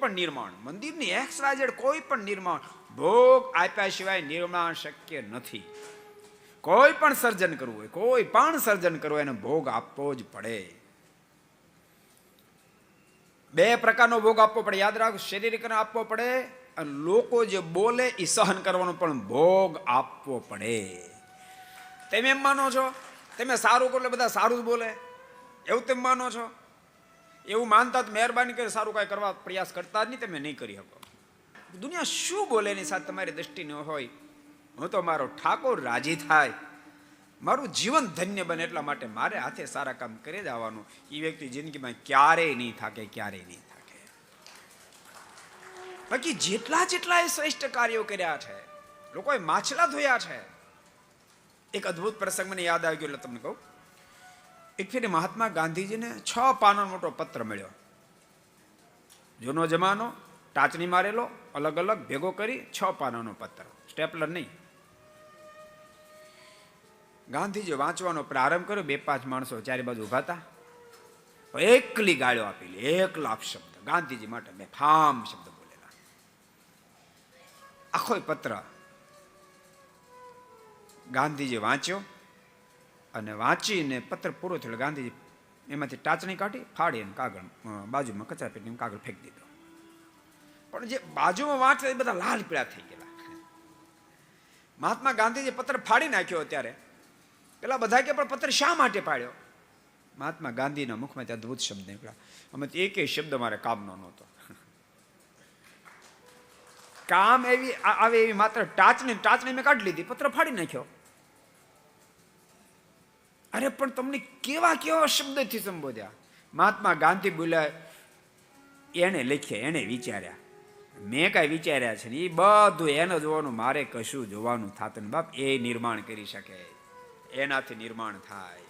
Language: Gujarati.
પણ નિર્માણ, મંદિરની XYZ કોઈ પણ નિર્માણ ભોગ આપ્યા સિવાય નિર્માણ શક્ય નથી. કોઈ પણ સર્જન કરવું હોય, કોઈ પણ સર્જન કરવું એને ભોગ આપવો જ પડે. બે પ્રકારનો ભોગ આપવો પડે, યાદ રાખો. શારીરિક આપવો પડે અને લોકો જે બોલે એ સહન કરવાનો પણ ભોગ આપવો પડે. તમે એમ માનો છો તમે સારું કરો એટલે બધા સારું જ બોલે, એવું તમે માનો છો? એવું માનતા તો મહેરબાની કરી સારું કાંઈ કરવા પ્રયાસ કરતા જ નહીં, તમે નહીં કરી શકો. દુનિયા શું બોલે એની સાથે તમારી દ્રષ્ટિ ન હોય. હું તો મારો ઠાકોર રાજી થાય, મારું જીવન ધન્ય બને એટલા માટે મારે હાથે સારા કામ કરી જ આવવાનું. એ વ્યક્તિ જિંદગીમાં ક્યારેય નહીં થાકે, ક્યારેય નહીં થાકે. બાકી જેટલા એ શ્રેષ્ઠ કાર્યો કર્યા છે, લોકોએ માછલા ધોયા છે. એક અદ્ભુત પ્રસંગ મને યાદ આવી ગયો એટલે તમને કહું. એક ફેરી મહાત્મા ગાંધીજીને 6 પાનાનો મોટો પત્ર મળ્યો. જૂનો જમાનો, ટાચણી મારેલો, અલગ અલગ ભેગો કરી 6 પાનાનો પત્ર, સ્ટેપલર નહીં. ગાંધીજી વાંચવાનો પ્રારંભ કર્યો. 2-5 માણસો ચારે બાજુ ઉભા હતા. એકલી ગાળો આપેલી, એકલા અપશબ્દ ગાંધીજી માટે બેફામ શબ્દ બોલેલા. આખો પત્ર ગાંધીજી વાંચ્યો અને વાંચીને પત્ર પૂરો થયો. ગાંધીજી એમાંથી ટાચણી કાઢી, ફાડીને કાગળ બાજુમાં કચરા પેટીમાં કાગળ ફેંકી દીધો. પણ જે બાજુમાં વાંચતા એ બધા લાલ પીળા થઈ ગયેલા. મહાત્મા ગાંધીજી પત્ર ફાડી નાખ્યો. ત્યારે પેલા બધા કે પણ પત્ર શા માટે પાડ્યો? મહાત્મા ગાંધીના મુખમાંથી અદ્ભુત શબ્દ નીકળ્યા. અમે એકેય શબ્દ મારે કામનો નહોતો. કામ એવી આવે એવી માત્ર ટાચણી મેં કાઢી લીધી, પત્ર ફાડી નાખ્યો. અરે પણ તમને કેવા શબ્દથી સંબોધ્યા. મહાત્મા ગાંધી બોલ્યા, એને લખ્યા, એને વિચાર્યા, મેં કાંઈ વિચાર્યા છે ને એ બધું એને જોવાનું, મારે કશું જોવાનું થતું ને. બાપ એ નિર્માણ કરી શકે, એનાથી નિર્માણ થાય.